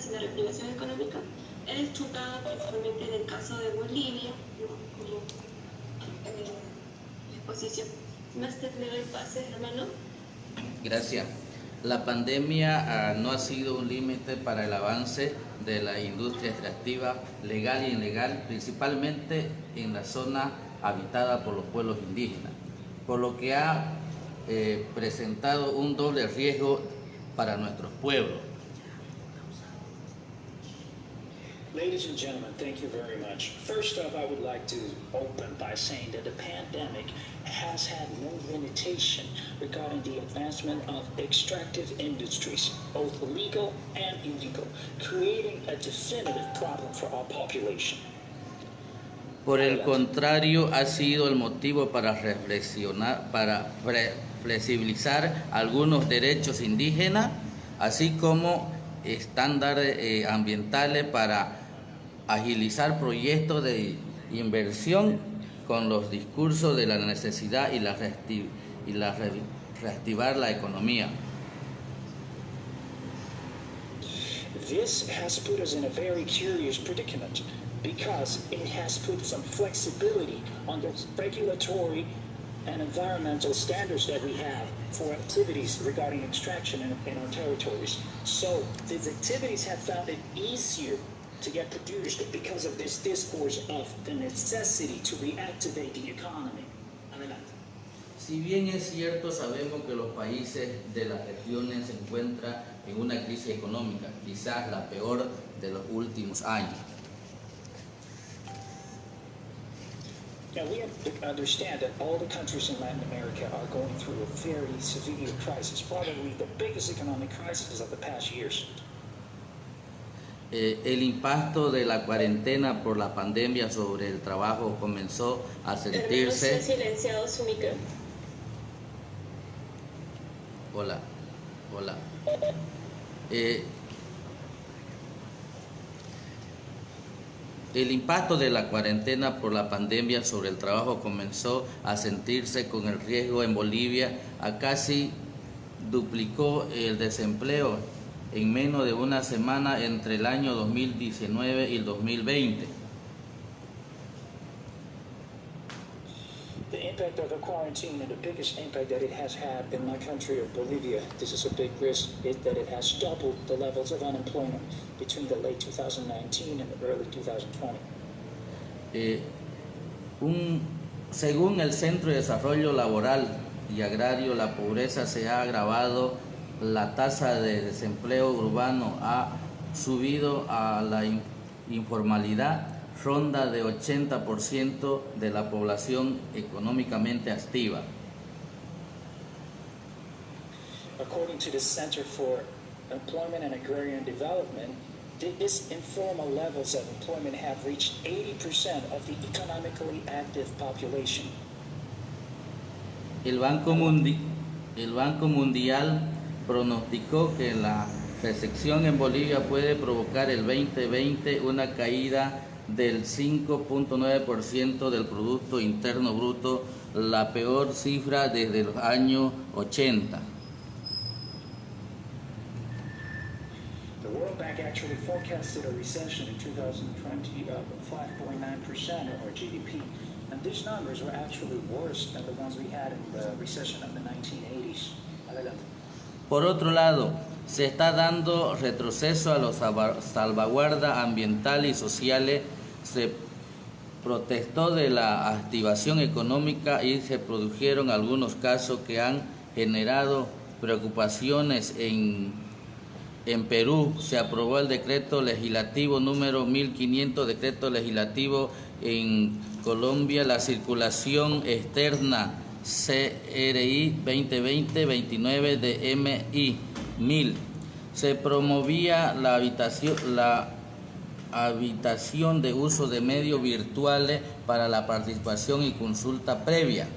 y la reactivación económica es chocada principalmente en el caso de Bolivia, ¿no? Como exposición. Más te le doy pase, hermano. Gracias. La pandemia no ha sido un límite para el avance de la industria extractiva legal y ilegal, principalmente en la zona habitada por los pueblos indígenas, por lo que ha presentado un doble riesgo para nuestros pueblos. Ladies and gentlemen, thank you very much. First off, I would like to open by saying that the pandemic has had no limitation regarding the advancement of extractive industries, both legal and illegal, creating a definitive problem for our population. Por el contrario, ha sido el motivo para reflexionar, para flexibilizar algunos derechos indígenas, así como estándares ambientales para agilizar proyectos de inversión con los discursos de la necesidad y reactivar la economía. This has put us in a very curious predicament because it has put some flexibility on the regulatory and environmental standards that we have for activities regarding extraction in our territories. So these activities have found it easier to get produced because of this discourse of the necessity to reactivate the economy. Adelante. Si bien es cierto, sabemos que los países de las regiones se encuentran en una crisis económica, quizás la peor de los últimos años. Now, we understand that all the countries in Latin America are going through a very severe crisis, probably the biggest economic crisis of the past years. El impacto de la cuarentena por la pandemia sobre el trabajo comenzó a sentirse. Hermano, silenciado su micro. Hola. El impacto de la cuarentena por la pandemia sobre el trabajo comenzó a sentirse con el riesgo en Bolivia, a casi duplicó el desempleo en menos de una semana entre el año 2019 y el 2020. The impact of the quarantine and the biggest impact that it has had in my country of Bolivia, this is a big risk, is that it has doubled the levels of unemployment between the late 2019 and the early 2020. Según el Centro de Desarrollo Laboral y Agrario, la pobreza se ha agravado, la tasa de desempleo urbano ha subido a la informalidad, ronda de 80% de la población económicamente activa. According to the Center for Employment and Agrarian Development, these informal levels of employment have reached 80% of the economically active population. El Banco Mundial pronosticó que la recesión en Bolivia puede provocar el 2020 una caída del 5.9% del Producto Interno Bruto, la peor cifra desde los años 80. The World Bank actually forecasted a recession in 2020 of 5.9% of our GDP, and these numbers were actually worse than the ones we had in the recession of the 1980s. Adelante. Por otro lado, se está dando retroceso a las salvaguardas ambientales y sociales, se protestó de la activación económica y se produjeron algunos casos que han generado preocupaciones en Perú. Se aprobó el decreto legislativo número 1500, decreto legislativo en Colombia, la circulación externa CRI 2020-29 de MI 1000. Se promovía la habitación de uso de medios virtuales para la participación y consulta previa.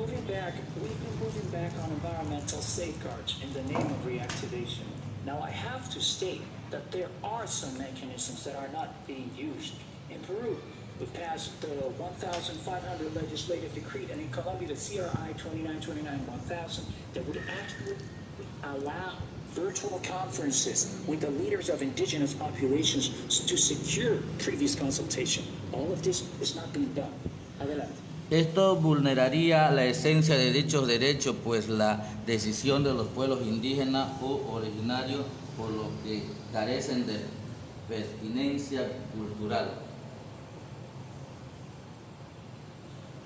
We've been moving back on environmental safeguards in the name of reactivation. Now, I have to state that there are some mechanisms that are not being used. In Peru, we passed the 1,500 legislative decree, and in Colombia, the CRI 2929-1000, that would actually allow virtual conferences with the leaders of indigenous populations to secure previous consultation. All of this is not being done. Adelante. Esto vulneraría la esencia de dichos derechos, pues la decisión de los pueblos indígenas o originarios, por lo que carecen de pertinencia cultural.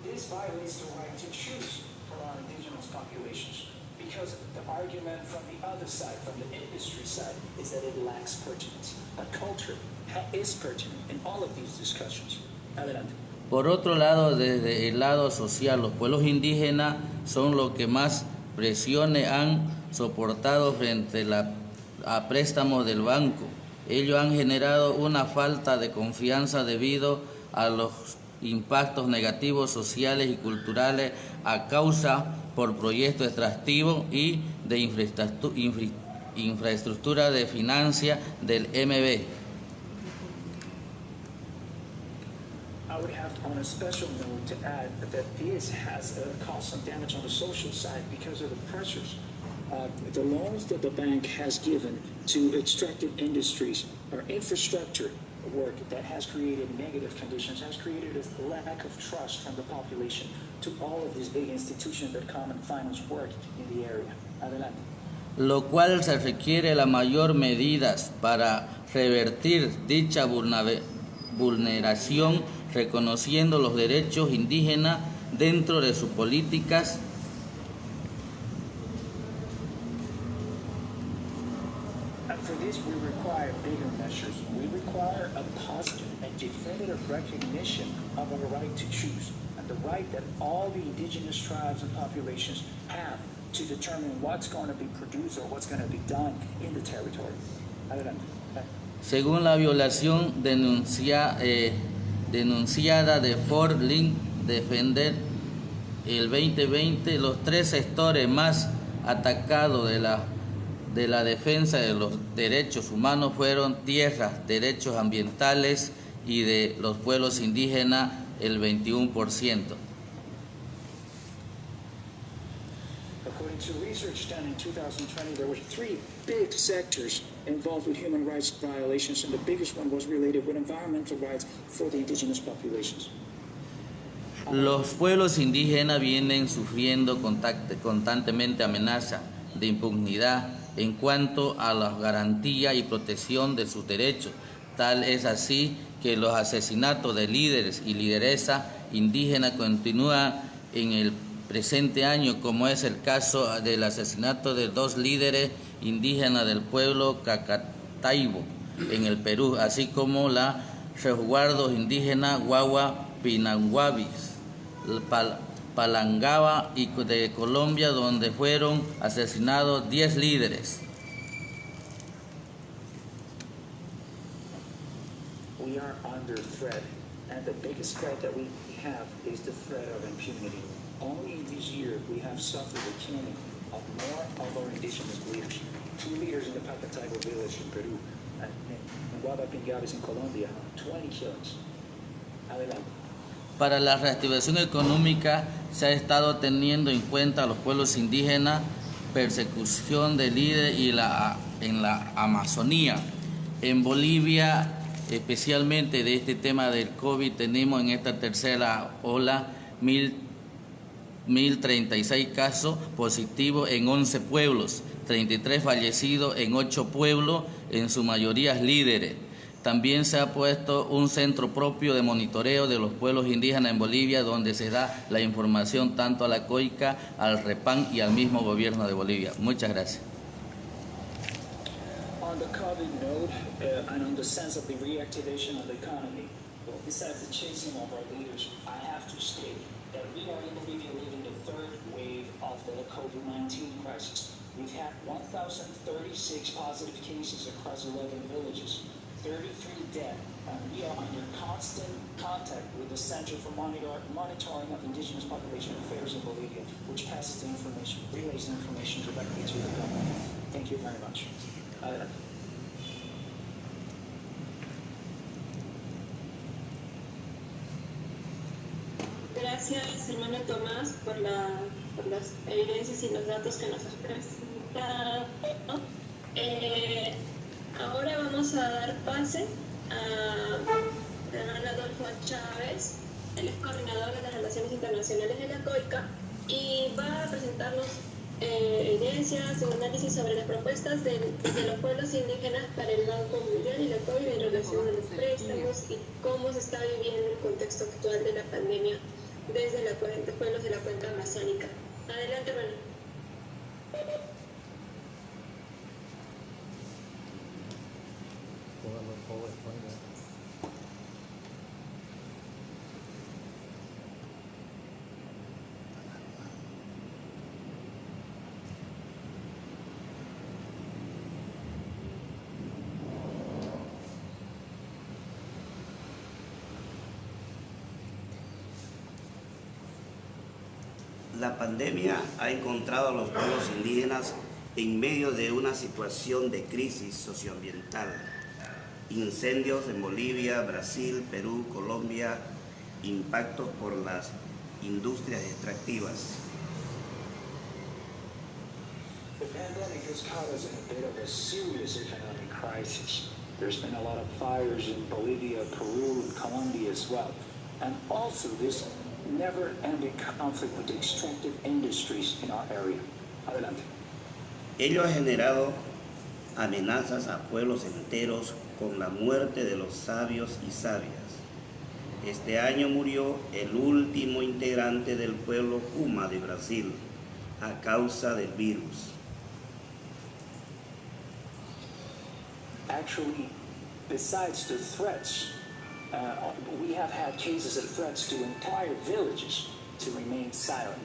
This violates the right to choose for our indigenous populations, because the argument from the other side, from the industry side, is that it lacks pertinence. But culture is pertinent in all of these discussions. Adelante. Por otro lado, desde el lado social, los pueblos indígenas son los que más presiones han soportado frente a préstamos del banco. Ellos han generado una falta de confianza debido a los impactos negativos sociales y culturales a causa por proyectos extractivos y de infraestructura de financia del MB. I would have on a special note to add that this has caused some damage on the social side because of the pressures. The loans that the bank has given to extractive industries or infrastructure work that has created negative conditions, has created a lack of trust from the population to all of these big institutions that come and finance work in the area. Adelante. Lo cual se requiere la mayor medidas para revertir dicha vulneración, reconociendo los derechos indígenas dentro de sus políticas For this, we require bigger measures. We require a positive and definitive recognition of our right to choose and the right that all the indigenous tribes and populations have to determine what's going to be produced or what's going to be done in the territory. Adelante. según la violación denunciada de Fort Link Defender el 2020, los tres sectores más atacados de la defensa de los derechos humanos fueron tierras, derechos ambientales y de los pueblos indígenas el 21%. According to research done in 2020, there were three big sectors involved with human rights violations, and the biggest one was related with environmental rights for the indigenous populations. Los pueblos indígenas vienen sufriendo constantemente amenazas de impunidad en cuanto a la garantía y protección de sus derechos. Tal es así que los asesinatos de líderes y lideresas indígenas continúan en el presente año, como es el caso del asesinato de 2 líderes indígenas del pueblo Cacataibo en el Perú, así como la resguardos indígenas Guagua Pinanguabis, Palangaba y de Colombia, donde fueron asesinados 10 líderes. We are under threat, and the biggest threat that we have is the threat of impunity. Only this year we have suffered the killing of more of our indigenous leaders. 2 leaders in the Pacataibo village in Peru, and in Guadapingaves in Colombia, 20 killings. Adelante. Para la reactivación económica se ha estado teniendo en cuenta a los pueblos indígenas, persecución de líderes y en la Amazonía. En Bolivia, especialmente de este tema del COVID, tenemos en esta tercera ola 1.036 casos positivos en 11 pueblos, 33 fallecidos en 8 pueblos, en su mayoría líderes. También se ha puesto un centro propio de monitoreo de los pueblos indígenas en Bolivia, donde se da la información tanto a la COICA, al REPAN y al mismo gobierno de Bolivia. Muchas gracias. On the COVID note, and on the sense of the reactivation of the economy, besides the chasing of our leaders, I have to state that we are in Bolivia living the 3rd wave of the COVID-19 crisis. We've had 1,036 positive cases across 11 villages, 33 dead, and we are under constant contact with the Center for Monitoring of Indigenous Population Affairs in Bolivia, which passes the information, relays the information directly to the government. Thank you very much. Gracias, hermano Tomás, por las evidencias y los datos que nos has presentado. Ahora vamos a dar pase a Fernando Adolfo Chávez. Él es coordinador de las Relaciones Internacionales de la COICA y va a presentarnos evidencias y análisis sobre las propuestas de los pueblos indígenas para el Banco Mundial y la COVID en relación a los préstamos y cómo se está viviendo el contexto actual de la pandemia desde los pueblos de la cuenca amazónica. Adelante, Manuel. La pandemia ha encontrado a los pueblos indígenas en medio de una situación de crisis socioambiental. Incendios en Bolivia, Brasil, Perú, Colombia, impactos por las industrias extractivas. The pandemic has caught us in a bit of a serious economic crisis. There's been a lot of fires in Bolivia, Peru, and Colombia as well. And also this never-ending conflict with the extractive industries in our area. Adelante. Ello ha generado amenazas a pueblos enteros con la muerte de los sabios y sabias. Este año murió el último integrante del pueblo Puma de Brasil a causa del virus. Actually, besides the threats, we have had cases of threats to entire villages to remain silent.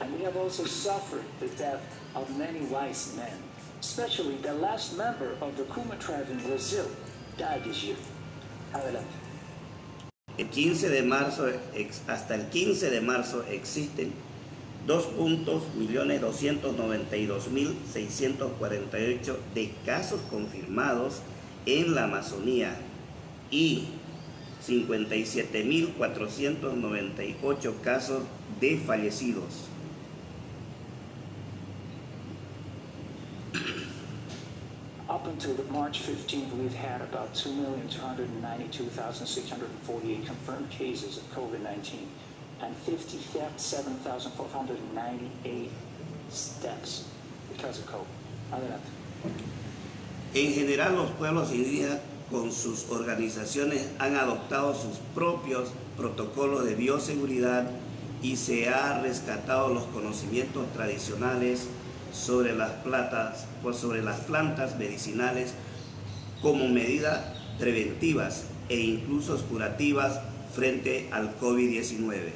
And we have also suffered the death of many wise men, especially the last member of the Kuma tribe in Brazil died this year. Adelante. Hasta el 15 de marzo existen 2.292.648 de casos confirmados en la Amazonía y 57.498 casos de fallecidos. Up until March 15th, we've had about 2,292,648 confirmed cases of COVID-19 and 57,498 deaths because of COVID. Adelante. En general, los pueblos indígenas con sus organizaciones han adoptado sus propios protocolos de bioseguridad y se ha rescatado los conocimientos tradicionales sobre las plantas medicinales como medidas preventivas e incluso curativas frente al COVID-19.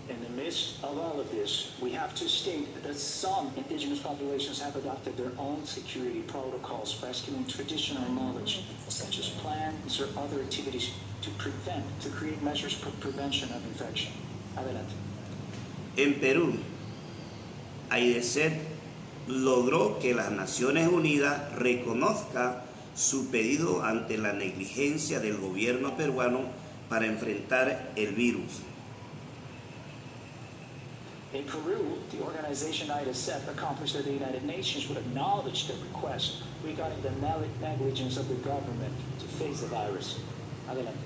In the midst of all of this, we have to state that some indigenous populations have adopted their own security protocols, rescuing traditional knowledge, such as plans or other activities to create measures for prevention of infection. Adelante. En Perú, AIDESET logró que las Naciones Unidas reconozca su pedido ante la negligencia del gobierno peruano para enfrentar el virus. In Peru, the organization IDESET accomplished that the United Nations would acknowledge the request regarding the negligence of the government to face the virus. Adelante.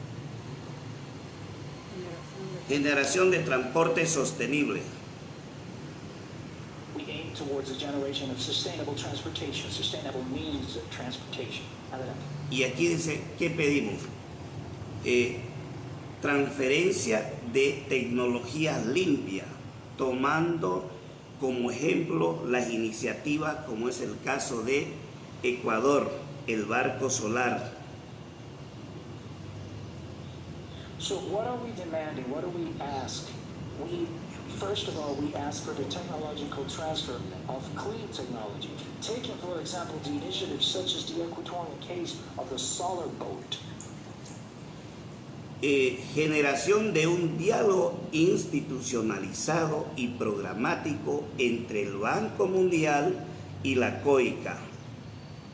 Generación de transporte sostenible. We aim towards a generation of sustainable transportation, sustainable means of transportation. Adelante. Y aquí dice, ¿qué pedimos? Transferencia de tecnologías limpias, tomando como ejemplo las iniciativas como es el caso de Ecuador, el barco solar. So what are we demanding? What do we ask? First of all, we ask for the technological transfer of clean technology, taking, for example, the initiatives such as the Ecuadorian case of the solar boat. Generación de un diálogo institucionalizado y programático entre el Banco Mundial y la COICA.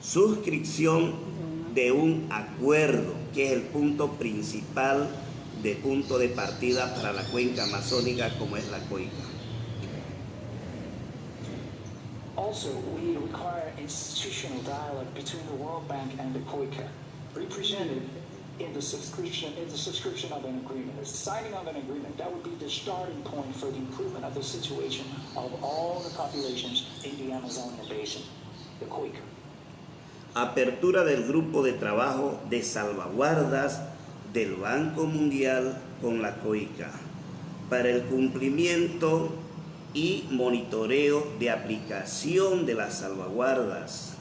Suscripción de un acuerdo, que es el punto principal de punto de partida para la cuenca amazónica como es la COICA. Also, we require institutional dialogue between the World Bank and the COICA, represented in the subscription of an agreement. The signing of an agreement, that would be the starting point for the improvement of the situation of all the populations in the Amazonian basin, the COICA. Apertura del grupo de trabajo de salvaguardas del Banco Mundial con la COICA para el cumplimiento y monitoreo de aplicación de las salvaguardas.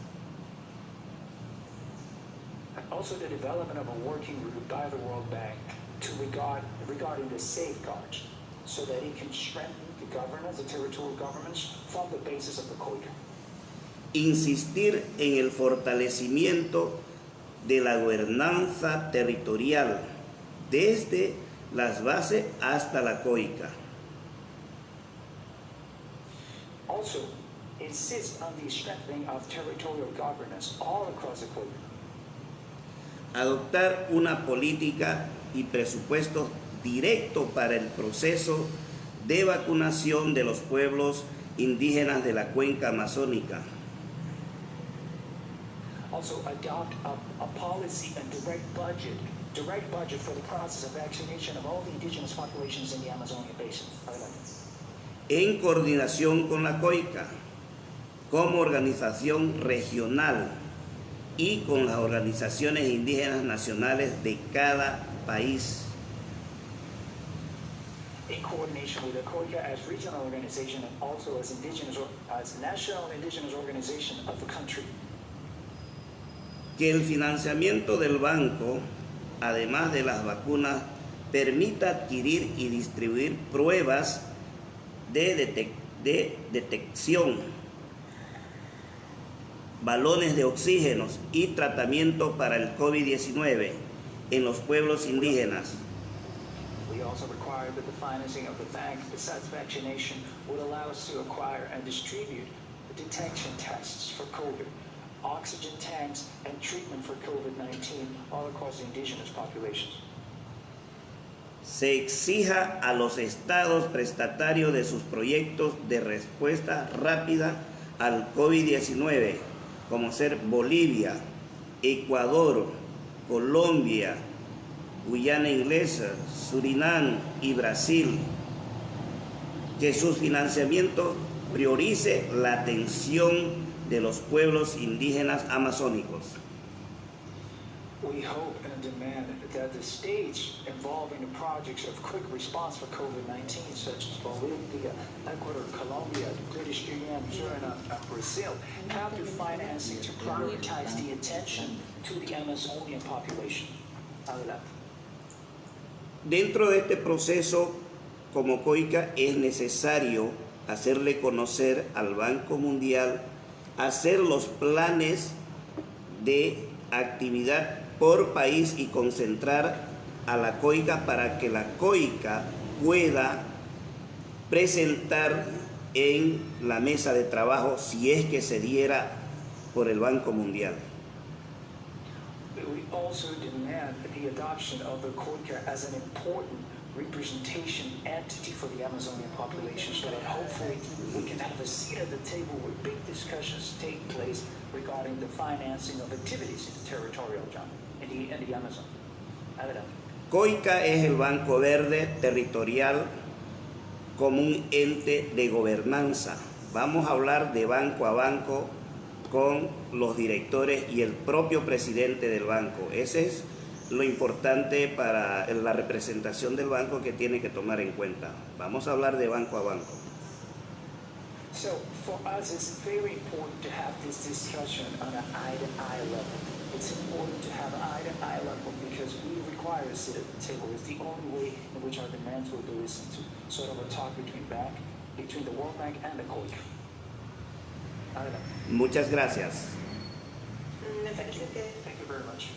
Also, the development of a working group by the World Bank regarding the safeguards, so that it can strengthen the governance, the territorial governments, from the basis of the COICA. Insistir en el fortalecimiento de la gobernanza territorial desde las bases hasta la COICA. Also, insist on the strengthening of territorial governance all across the COICA. Adoptar una política y presupuestos directos para el proceso de vacunación de los pueblos indígenas de la cuenca amazónica. Also, adopt a policy and direct budget for the process of vaccination of all the indigenous populations in the Amazonian basin. En coordinación con la COICA, como organización regional y con las organizaciones indígenas nacionales de cada país. In coordination with the COICA as regional organization and also as national indigenous organization of the country. Que el financiamiento del banco, además de las vacunas, permita adquirir y distribuir pruebas de detección, balones de oxígeno y tratamiento para el COVID-19 en los pueblos indígenas. We also require that the financing of the bank, besides vaccination, would allow us to acquire and distribute detection tests for COVID, oxygen tanks, and treatment for COVID-19 all across the indigenous populations. Se exija a los estados prestatarios de sus proyectos de respuesta rápida al COVID-19, como ser Bolivia, Ecuador, Colombia, Guyana Inglesa, Surinam y Brasil, que sus financiamientos priorice la atención de los pueblos indígenas amazónicos. We hope and demand that the states involved in the projects of quick response for COVID-19, such as Bolivia, Ecuador, Colombia, British Guiana, Suriname, and Brazil, have the financing to prioritize the attention to the Amazonian population. Adelante. Dentro de este proceso, como COICA, es necesario hacerle conocer al Banco Mundial, hacer los planes de actividad por país y concentrar a la COICA para que la COICA pueda presentar en la mesa de trabajo si es que se diera por el Banco Mundial. We also demand the adoption of the COICA as an important representation entity for the Amazonian population, so that hopefully we can have a seat at the table where big discussions take place regarding the financing of activities in the territorial zone, in the Amazon. Adelante. COICA es el Banco Verde territorial como un ente de gobernanza. Vamos a hablar de banco a banco con los directores y el propio presidente del banco. Ese es lo importante para la representación del banco que tiene que tomar en cuenta. Vamos a hablar de banco a banco. So for us, it's very important to have this discussion on an eye-to-eye level. It's important to have an eye-to-eye level because we require a seat at the table. It's the only way in which our demands will be listened to. Sort of a talk between the World Bank and the COICA. Muchas gracias. Me parece que Thank you very much.